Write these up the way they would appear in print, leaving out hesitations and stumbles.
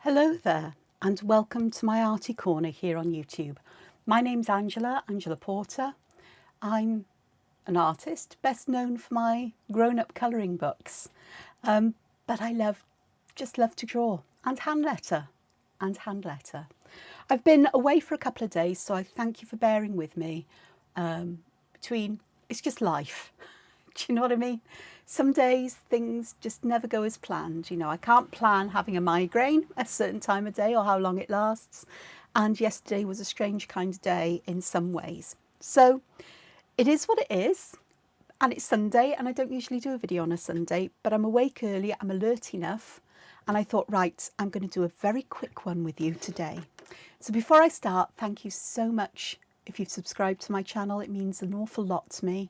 Hello there and welcome to my Arty Corner here on YouTube. My name's Angela Porter. I'm an artist, best known for my grown-up colouring books, but I just love to draw and hand letter. I've been away for a couple of days, so I thank you for bearing with me. It's just life. Do you know what I mean? Some days things just never go as planned. You know, I can't plan having a migraine at a certain time of day or how long it lasts. And yesterday was a strange kind of day in some ways. So it is what it is. And it's Sunday, and I don't usually do a video on a Sunday, but I'm awake early, I'm alert enough. And I thought, right, I'm going to do a very quick one with you today. So before I start, thank you so much if you've subscribed to my channel. It means an awful lot to me.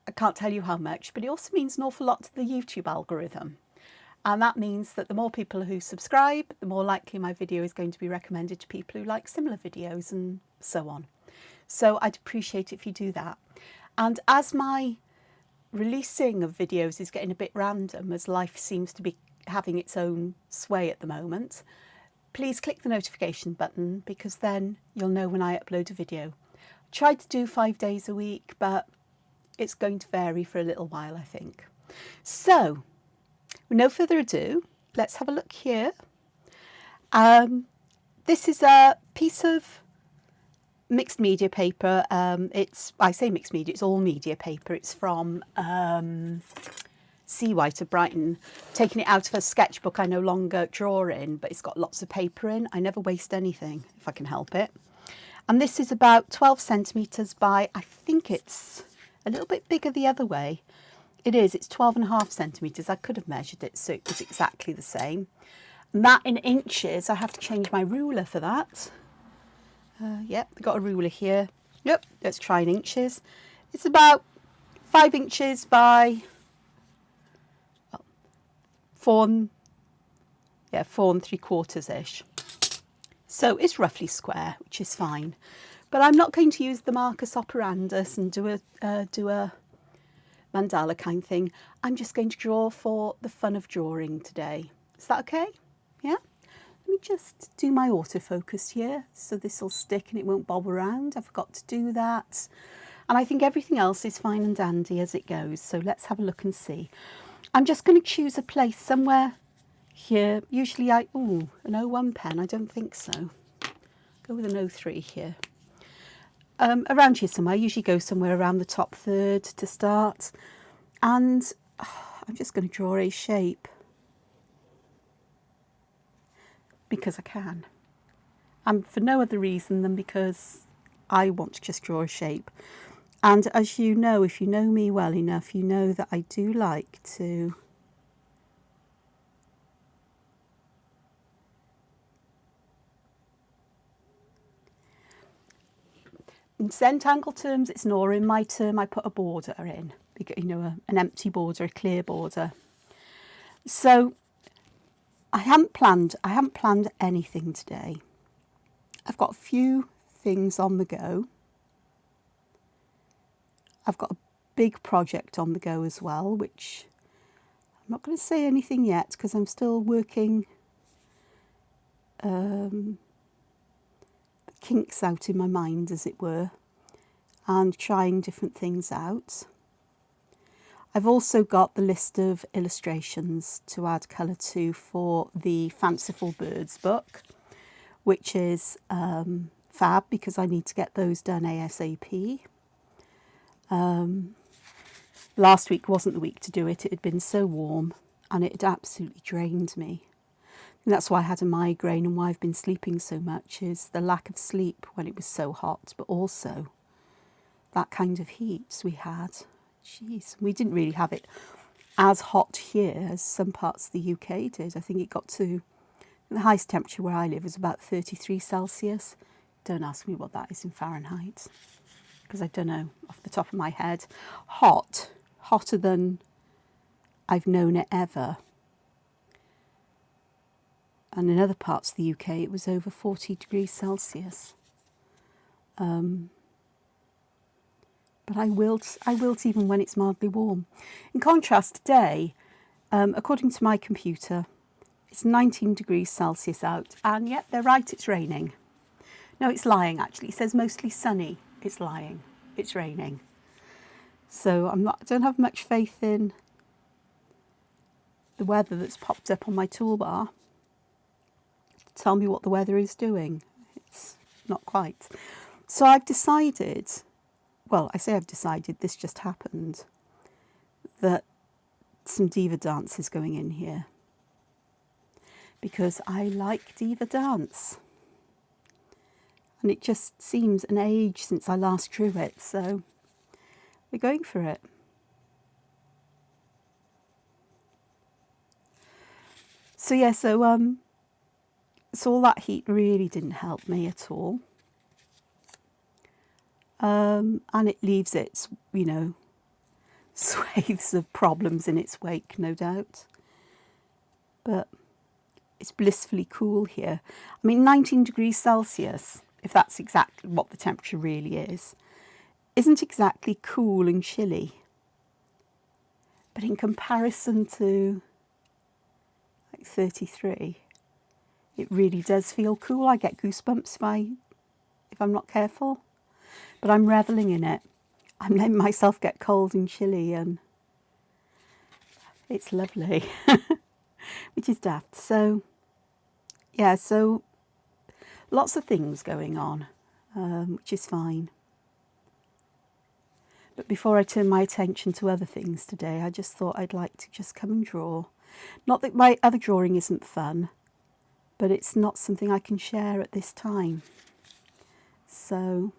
I can't tell you how much, but it also means an awful lot to the YouTube algorithm. And that means that the more people who subscribe, the more likely my video is going to be recommended to people who like similar videos and so on. So I'd appreciate it if you do that. And as my releasing of videos is getting a bit random, as life seems to be having its own sway at the moment, please click the notification button because then you'll know when I upload a video. I tried to do 5 days a week, but it's going to vary for a little while, I think. So, with no further ado, let's have a look here. This is a piece of mixed media paper. I say mixed media, it's all media paper. It's from Sea White of Brighton. Taking it out of a sketchbook I no longer draw in, but it's got lots of paper in. I never waste anything if I can help it. And this is about 12 centimetres by, I think it's a little bit bigger the other way. It's 12.5 centimetres. I could have measured it so it was exactly the same. And that in inches, I have to change my ruler for that. Yep, I've got a ruler here. Yep, let's try in inches. It's about 5 inches by 4 3/4-ish. So it's roughly square, which is fine. But I'm not going to use the Marcus operandus and do a mandala kind thing. I'm just going to draw for the fun of drawing today. Is that okay? Yeah? Let me just do my autofocus here so this will stick and it won't bob around. I forgot to do that. And I think everything else is fine and dandy as it goes. So let's have a look and see. I'm just going to choose a place somewhere here. Usually an 01 pen, I don't think so. Go with an 03 here. Around here somewhere. I usually go somewhere around the top third to start. And I'm just going to draw a shape because I can. And for no other reason than because I want to just draw a shape. And as you know, if you know me well enough, you know that I do like to in Entangled terms, it's nor. In my term, I put a border in, you know, an empty border, a clear border. So I haven't planned anything today. I've got a few things on the go. I've got a big project on the go as well, which I'm not going to say anything yet because I'm still working the kinks out in my mind, as it were, and trying different things out. I've also got the list of illustrations to add colour to for the Fanciful Birds book, which is fab because I need to get those done ASAP. Last week wasn't the week to do it. It had been so warm and it had absolutely drained me. And that's why I had a migraine and why I've been sleeping so much, is the lack of sleep when it was so hot, but also that kind of heat we had. Jeez, we didn't really have it as hot here as some parts of the UK did. I think it got to, the highest temperature where I live was about 33 Celsius. Don't ask me what that is in Fahrenheit, because I don't know off the top of my head. Hotter than I've known it ever. And in other parts of the UK, it was over 40 degrees Celsius. But I wilt even when it's mildly warm. In contrast, today, according to my computer, It's 19 degrees Celsius out, and yep, they're right, it's raining. No, it's lying actually. It says mostly sunny. It's lying. It's raining. So I don't have much faith in the weather that's popped up on my toolbar to tell me what the weather is doing. It's not quite. So I've decided, well, I say I've decided, this just happened, that some diva dance is going in here. Because I like diva dance. And it just seems an age since I last drew it, so we're going for it. So yeah, so all that heat really didn't help me at all. And it leaves its, you know, swathes of problems in its wake, no doubt. But it's blissfully cool here. I mean, 19 degrees Celsius, if that's exactly what the temperature really is, isn't exactly cool and chilly. But in comparison to like 33, it really does feel cool. I get goosebumps if I'm not careful. But I'm reveling in it. I'm letting myself get cold and chilly, and it's lovely, which is daft. So yeah, so lots of things going on, which is fine. But before I turn my attention to other things today, I just thought I'd like to just come and draw. Not that my other drawing isn't fun, but it's not something I can share at this time. So,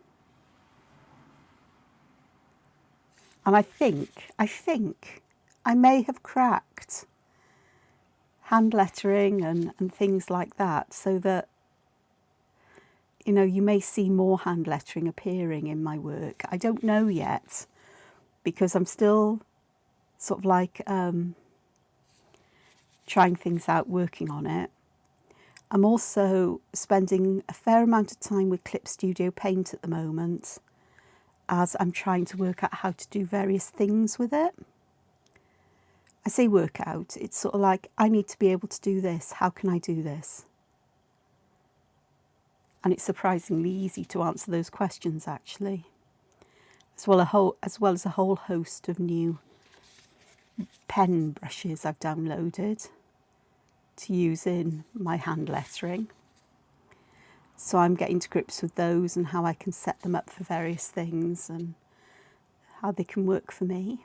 and I think I may have cracked hand lettering and things like that, so that, you know, you may see more hand lettering appearing in my work. I don't know yet, because I'm still sort of like trying things out, working on it. I'm also spending a fair amount of time with Clip Studio Paint at the moment, as I'm trying to work out how to do various things with it. I say work out, it's sort of like, I need to be able to do this. How can I do this? And it's surprisingly easy to answer those questions, actually, as well as a whole host of new pen brushes I've downloaded to use in my hand lettering. So I'm getting to grips with those and how I can set them up for various things and how they can work for me.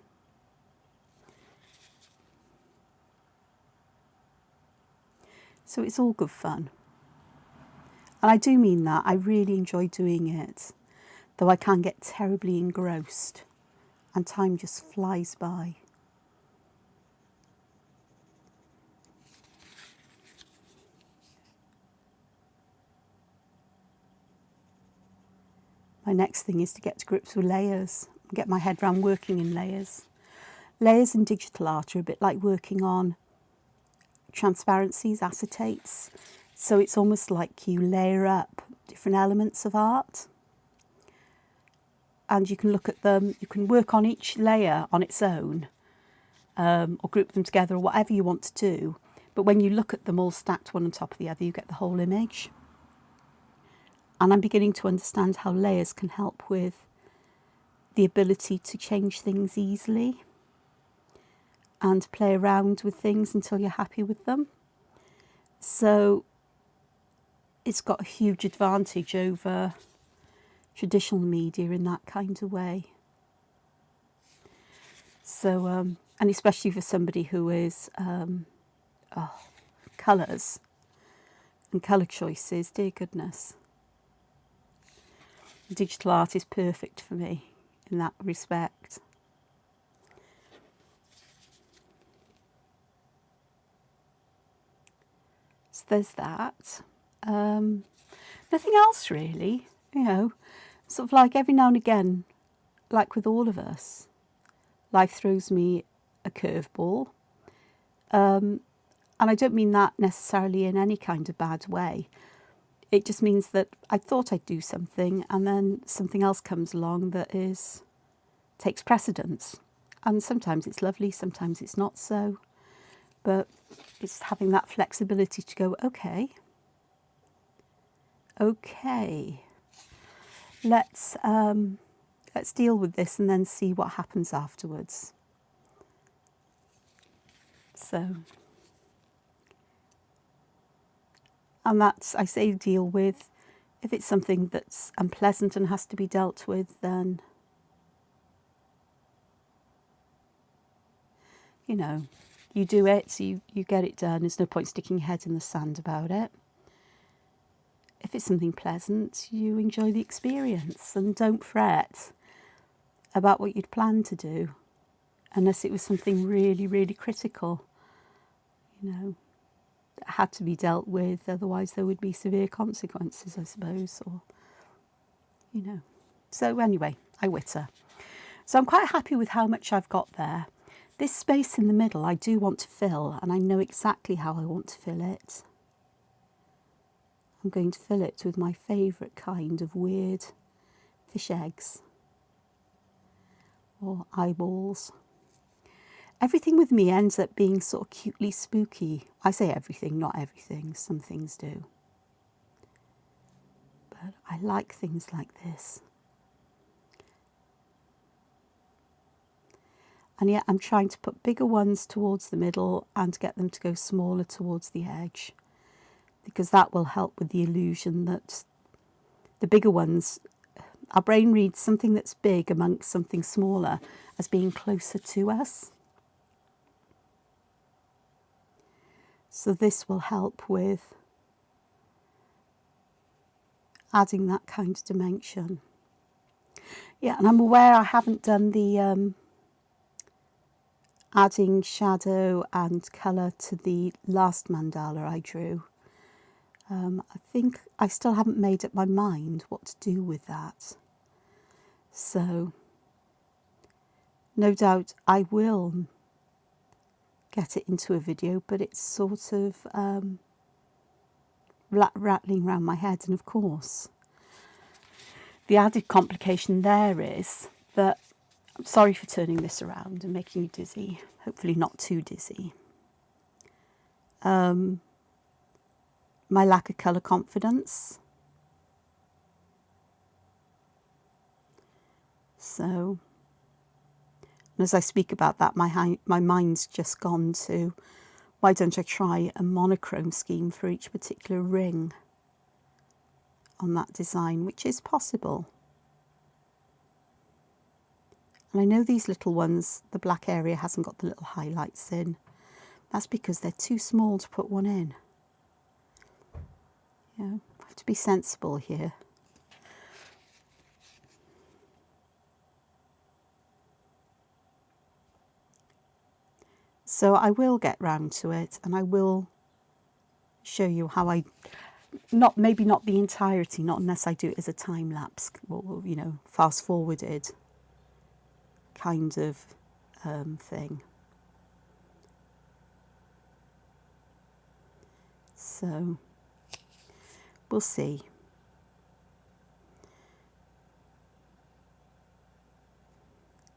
So it's all good fun. And I do mean that. I really enjoy doing it, though I can get terribly engrossed and time just flies by. My next thing is to get to grips with layers, and get my head around working in layers. Layers in digital art are a bit like working on transparencies, acetates. So it's almost like you layer up different elements of art, and you can look at them, you can work on each layer on its own, or group them together, or whatever you want to do. But when you look at them all stacked one on top of the other, you get the whole image. And I'm beginning to understand how layers can help with the ability to change things easily and play around with things until you're happy with them. So it's got a huge advantage over traditional media in that kind of way. So, and especially for somebody who is, colours and colour choices, dear goodness. Digital art is perfect for me in that respect. So there's that. Nothing else really, you know, sort of like every now and again, like with all of us, life throws me a curveball. And I don't mean that necessarily in any kind of bad way. It just means that I thought I'd do something and then something else comes along that takes precedence. And sometimes it's lovely, sometimes it's not so. but it's having that flexibility to go, okay, let's deal with this and then see what happens afterwards. So, and that's, I say deal with. If it's something that's unpleasant and has to be dealt with, then, you know, you do it, you get it done. There's no point sticking your head in the sand about it. If it's something pleasant, you enjoy the experience and don't fret about what you'd planned to do, unless it was something really, really critical, you know, that had to be dealt with. Otherwise there would be severe consequences, I suppose, or, you know. So anyway, I witter. So I'm quite happy with how much I've got there. This space in the middle I do want to fill, and I know exactly how I want to fill it. I'm going to fill it with my favourite kind of weird fish eggs or eyeballs. Everything with me ends up being sort of cutely spooky. I say everything, not everything. Some things do. But I like things like this. And yet I'm trying to put bigger ones towards the middle and get them to go smaller towards the edge, because that will help with the illusion that the bigger ones, our brain reads something that's big amongst something smaller as being closer to us. So this will help with adding that kind of dimension. Yeah, and I'm aware I haven't done the adding shadow and colour to the last mandala I drew. I think I still haven't made up my mind what to do with that. So no doubt I will get it into a video, but it's sort of rattling around my head. And of course, the added complication there is that, I'm sorry for turning this around and making you dizzy, hopefully not too dizzy. My lack of colour confidence. So, and as I speak about that, my mind's just gone to, why don't I try a monochrome scheme for each particular ring on that design, which is possible. And I know these little ones, the black area hasn't got the little highlights in. That's because they're too small to put one in. You know, I have to be sensible here. So I will get round to it, and I will show you how I, maybe not the entirety, not unless I do it as a time lapse or, you know, fast forwarded kind of thing. So we'll see.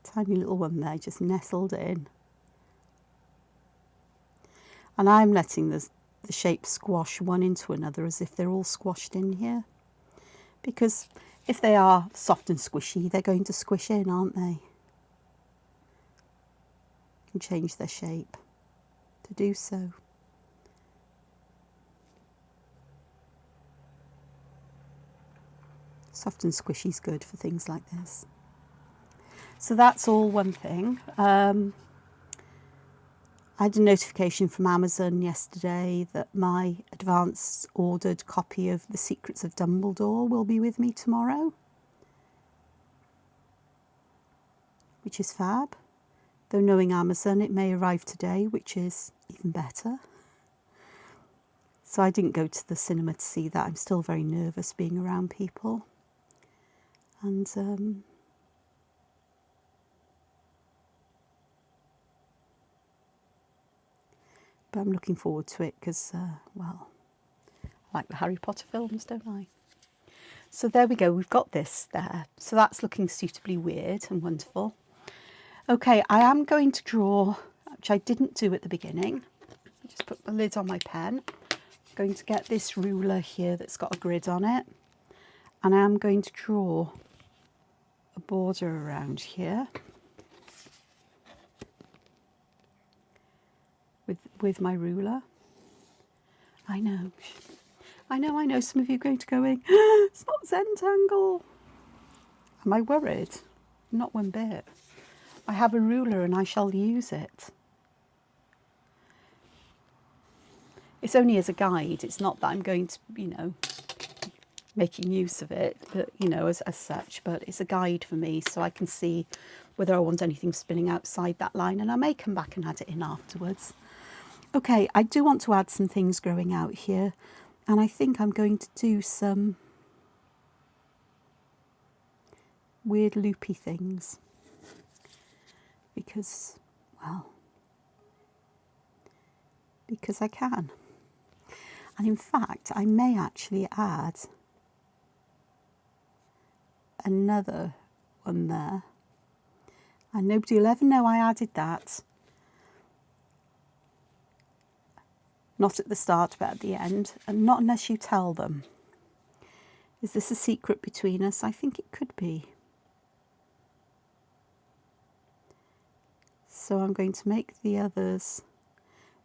Tiny little one there just nestled in. And I'm letting the shapes squash one into another as if they're all squashed in here. Because if they are soft and squishy, they're going to squish in, aren't they? And change their shape to do so. Soft and squishy is good for things like this. So that's all one thing. I had a notification from Amazon yesterday that my advance ordered copy of The Secrets of Dumbledore will be with me tomorrow, which is fab. Though knowing Amazon, it may arrive today, which is even better. So I didn't go to the cinema to see that. I'm still very nervous being around people. And but I'm looking forward to it because, well, I like the Harry Potter films, don't I? So there we go, we've got this there. So that's looking suitably weird and wonderful. Okay, I am going to draw, which I didn't do at the beginning. just put the lid on my pen. I'm going to get this ruler here that's got a grid on it, and I'm going to draw a border around here with my ruler. I know, some of you are going to go in, it's not Zentangle. Am I worried? Not one bit. I have a ruler and I shall use it. It's only as a guide. It's not that I'm going to, making use of it, but, as such, but it's a guide for me so I can see whether I want anything spinning outside that line, and I may come back and add it in afterwards. Okay, I do want to add some things growing out here, and I think I'm going to do some weird loopy things because I can. And in fact, I may actually add another one there. And nobody will ever know I added that. Not at the start, but at the end. And not unless you tell them. Is this a secret between us? I think it could be. So I'm going to make the others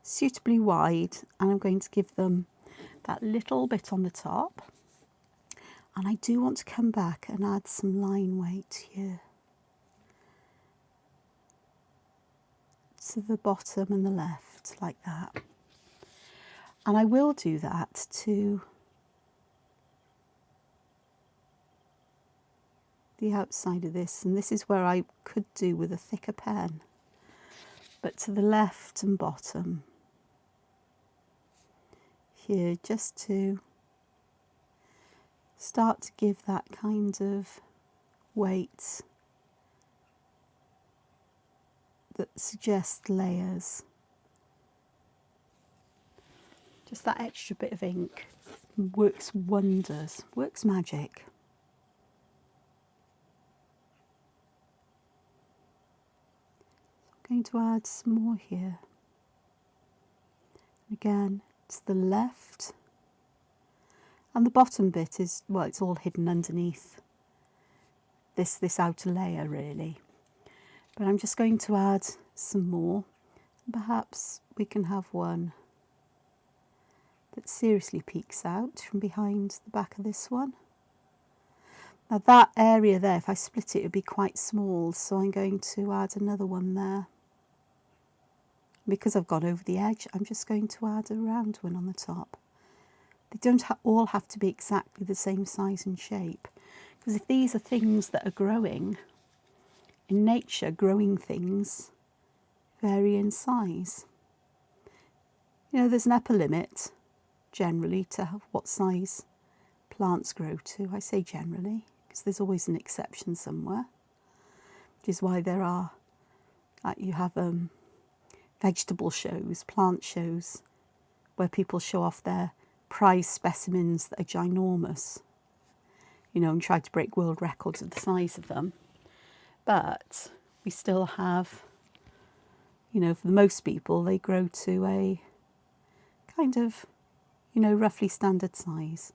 suitably wide, and I'm going to give them that little bit on the top. And I do want to come back and add some line weight here to the bottom and the left, like that. And I will do that to the outside of this, and this is where I could do with a thicker pen, but to the left and bottom here, just to start to give that kind of weight that suggests layers. Just that extra bit of ink works wonders, works magic. I'm going to add some more here. Again, to the left. And the bottom bit is, well, it's all hidden underneath this outer layer, really. But I'm just going to add some more. Perhaps we can have one that seriously peeks out from behind the back of this one. Now that area there, if I split it, it would be quite small, so I'm going to add another one there. Because I've gone over the edge, I'm just going to add a round one on the top. They don't all have to be exactly the same size and shape, because if these are things that are growing, in nature, growing things vary in size. There's an upper limit, generally, to what size plants grow to. I say generally, because there's always an exception somewhere, which is why there are, you have vegetable shows, plant shows, where people show off their prize specimens that are ginormous, and try to break world records of the size of them. But we still have, for most people, they grow to a kind of, roughly standard size.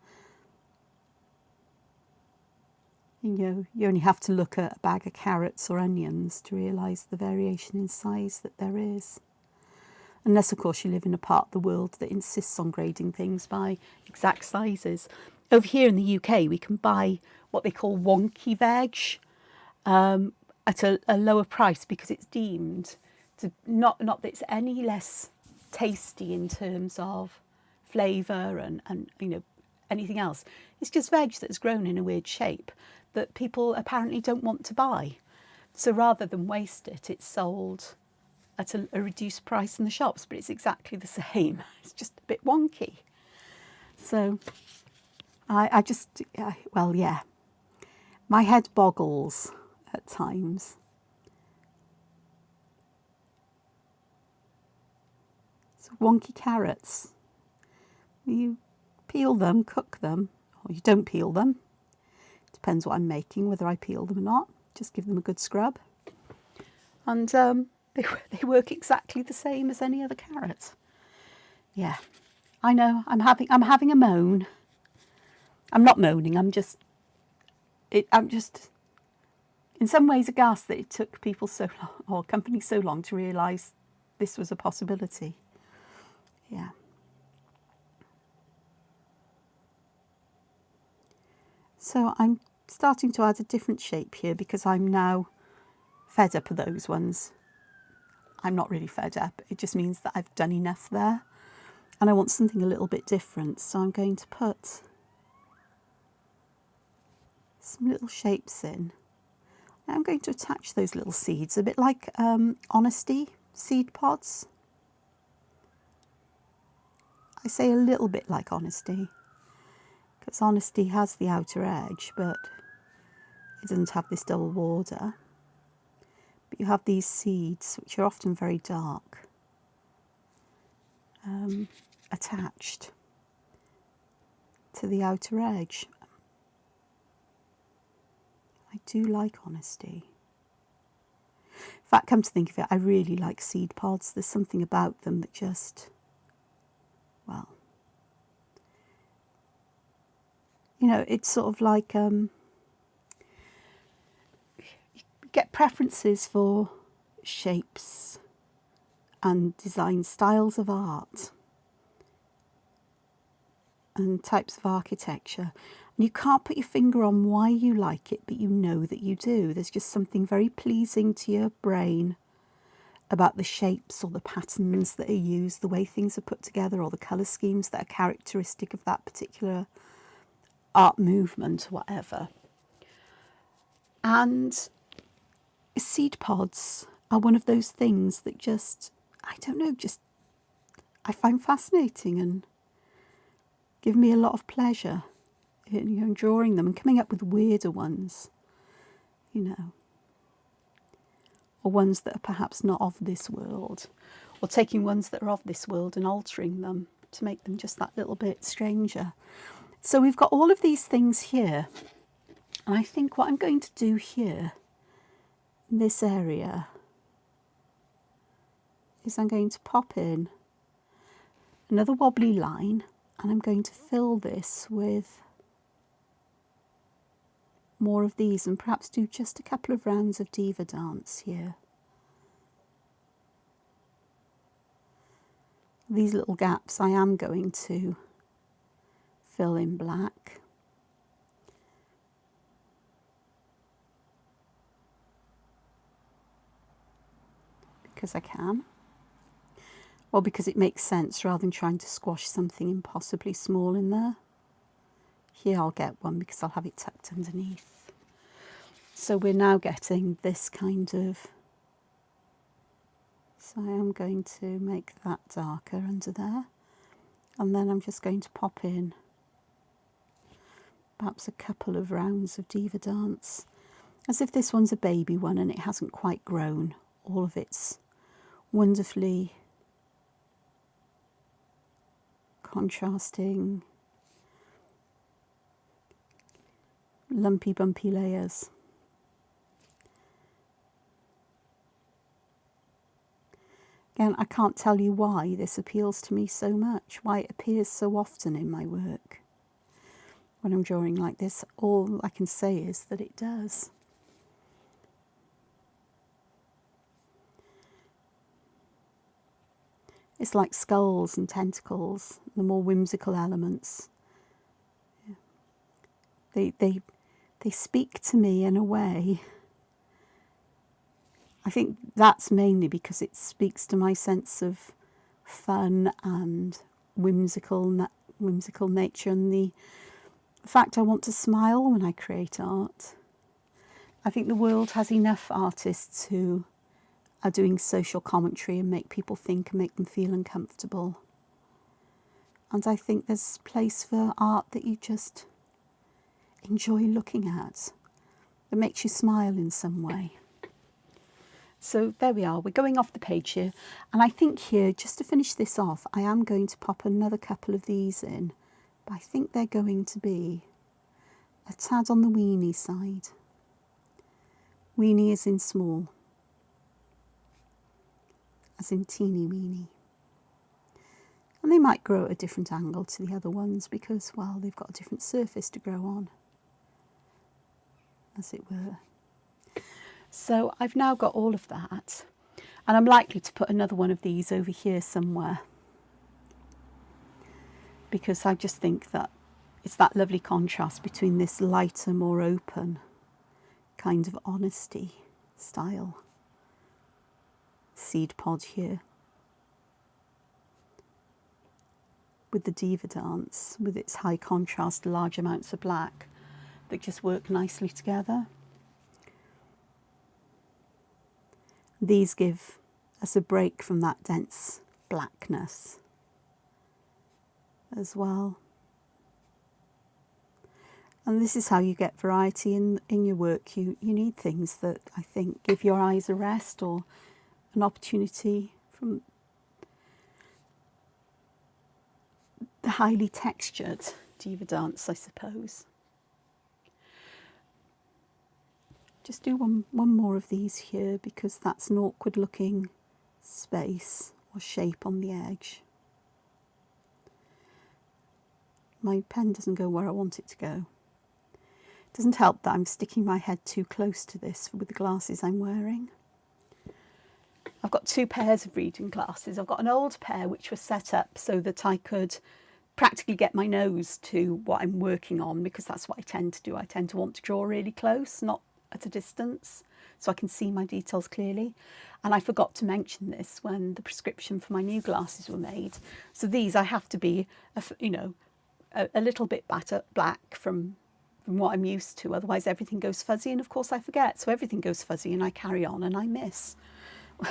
You only have to look at a bag of carrots or onions to realise the variation in size that there is. Unless, of course, you live in a part of the world that insists on grading things by exact sizes. Over here in the UK, we can buy what they call wonky veg at a lower price because it's deemed to not that it's any less tasty in terms of flavour and anything else. It's just veg that's grown in a weird shape that people apparently don't want to buy. So rather than waste it, it's sold at a reduced price in the shops, but it's exactly the same. It's just a bit wonky. So my head boggles at times. So wonky carrots. You peel them, cook them, or you don't peel them. Depends what I'm making, whether I peel them or not. Just give them a good scrub. And they work exactly the same as any other carrot. Yeah, I know, I'm having a moan. I'm not moaning, I'm just in some ways aghast that it took people so long, or companies so long, to realise this was a possibility. Yeah. So I'm starting to add a different shape here because I'm now fed up of those ones. I'm not really fed up, it just means that I've done enough there and I want something a little bit different. So I'm going to put some little shapes in. I'm going to attach those little seeds, a bit like honesty seed pods. I say a little bit like honesty because honesty has the outer edge, but it doesn't have this double border. But you have these seeds, which are often very dark, attached to the outer edge. I do like honesty. In fact, come to think of it, I really like seed pods. There's something about them that just, well, you know, it's sort of like get preferences for shapes and design styles of art and types of architecture. And you can't put your finger on why you like it, but you know that you do. There's just something very pleasing to your brain about the shapes or the patterns that are used, the way things are put together, or the colour schemes that are characteristic of that particular art movement or whatever. And seed pods are one of those things that just, I don't know, just I find fascinating and give me a lot of pleasure in drawing them and coming up with weirder ones, you know, or ones that are perhaps not of this world, or taking ones that are of this world and altering them to make them just that little bit stranger. So we've got all of these things here, and I think what I'm going to do here in this area is I'm going to pop in another wobbly line, and I'm going to fill this with more of these and perhaps do just a couple of rounds of diva dance here. These little gaps I am going to fill in black. Because I can. Well, because it makes sense rather than trying to squash something impossibly small in there. Here I'll get one because I'll have it tucked underneath. So we're now getting this kind of, so I am going to make that darker under there. And then I'm just going to pop in perhaps a couple of rounds of diva dance. As if this one's a baby one and it hasn't quite grown all of its wonderfully contrasting lumpy bumpy layers. Again, I can't tell you why this appeals to me so much, why it appears so often in my work. When I'm drawing like this, all I can say is that it does. It's like skulls and tentacles, the more whimsical elements. They speak to me in a way. I think that's mainly because it speaks to my sense of fun and whimsical nature, and the fact I want to smile when I create art. I think the world has enough artists who are doing social commentary and make people think and make them feel uncomfortable. And I think there's place for art that you just enjoy looking at, that makes you smile in some way. So there we are, we're going off the page here. And I think here, just to finish this off, I am going to pop another couple of these in. But I think they're going to be a tad on the weenie side. Weenie is in small, as in teeny weeny. And they might grow at a different angle to the other ones because, well, they've got a different surface to grow on, as it were. So I've now got all of that, and I'm likely to put another one of these over here somewhere, because I just think that it's that lovely contrast between this lighter, more open kind of honesty style seed pod here with the Diva Dance, with its high contrast, large amounts of black that just work nicely together. These give us a break from that dense blackness as well. And this is how you get variety in your work. You need things that I think give your eyes a rest or an opportunity from the highly textured Diva Dance, I suppose. Just do one more of these here, because that's an awkward looking space or shape on the edge. My pen doesn't go where I want it to go. It doesn't help that I'm sticking my head too close to this with the glasses I'm wearing. I've got two pairs of reading glasses. I've got an old pair which was set up so that I could practically get my nose to what I'm working on, because that's what I tend to do. I tend to want to draw really close, not at a distance, so I can see my details clearly. And I forgot to mention this when the prescription for my new glasses were made. So these I have to be, a little bit black from what I'm used to, otherwise everything goes fuzzy, and of course I forget, so everything goes fuzzy and I carry on and I miss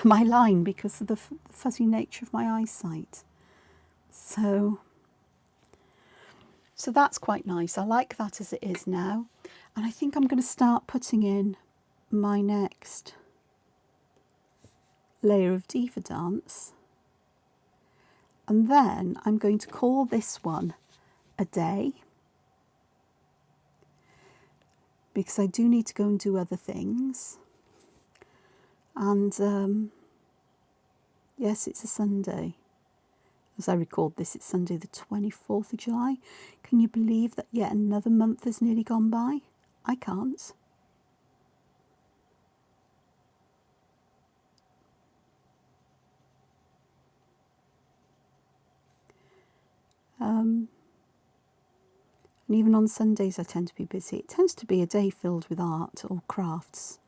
my line because of the fuzzy nature of my eyesight. So that's quite nice. I like that as it is now. And I think I'm going to start putting in my next layer of Diva Dance. And then I'm going to call this one a day, because I do need to go and do other things. And yes, it's a Sunday. As I record this, it's Sunday the 24th of July. Can you believe that yet another month has nearly gone by? I can't. And even on Sundays I tend to be busy. It tends to be a day filled with art or crafts,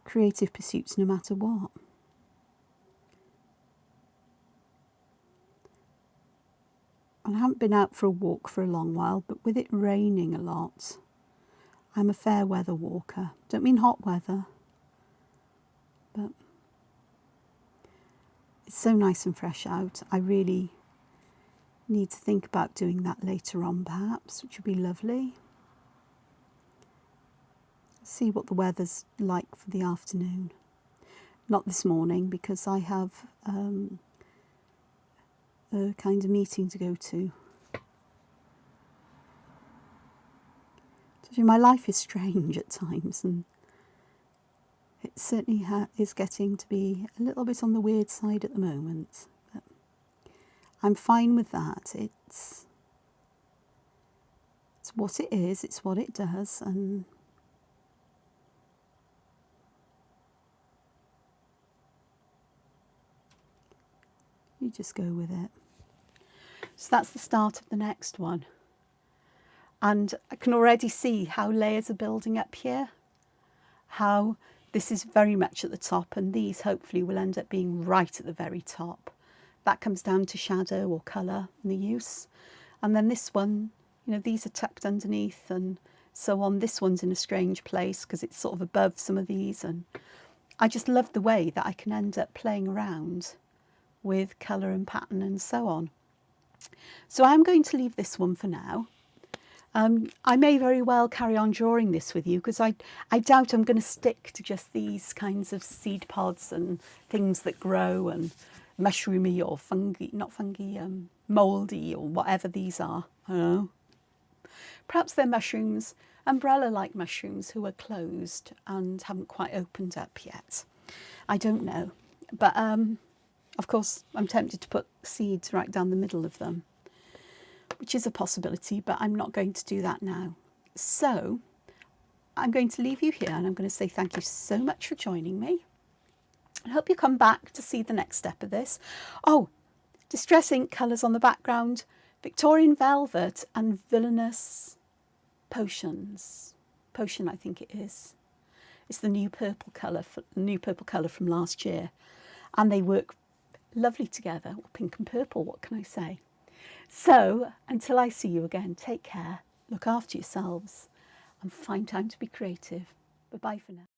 creative pursuits, no matter what. And I haven't been out for a walk for a long while, but with it raining a lot, I'm a fair weather walker. Don't mean hot weather, but it's so nice and fresh out. I really need to think about doing that later on, perhaps, which would be lovely. See what the weather's like for the afternoon. Not this morning, because I have a kind of meeting to go to. So my life is strange at times, and it certainly is getting to be a little bit on the weird side at the moment. But I'm fine with that. It's what it is, it's what it does, and you just go with it. So that's the start of the next one. And I can already see how layers are building up here, how this is very much at the top, and these hopefully will end up being right at the very top. That comes down to shadow or colour and the use. And then this one, these are tucked underneath and so on. This one's in a strange place because it's sort of above some of these. And I just love the way that I can end up playing around with colour and pattern and so on. So I'm going to leave this one for now. I may very well carry on drawing this with you, because I doubt I'm going to stick to just these kinds of seed pods and things that grow and mushroomy or fungi, not fungi, mouldy or whatever these are. I don't know. Perhaps they're mushrooms, umbrella-like mushrooms who are closed and haven't quite opened up yet. I don't know. But Of course, I'm tempted to put seeds right down the middle of them, which is a possibility, but I'm not going to do that now. So I'm going to leave you here, and I'm going to say thank you so much for joining me. I hope you come back to see the next step of this. Oh, Distress Ink colours on the background, Victorian Velvet and Villainous Potions. Potion, I think it is. It's the new purple colour, from last year, and they work lovely together. Or pink and purple, what can I say? So until I see you again, take care, look after yourselves, and find time to be creative. Bye bye for now.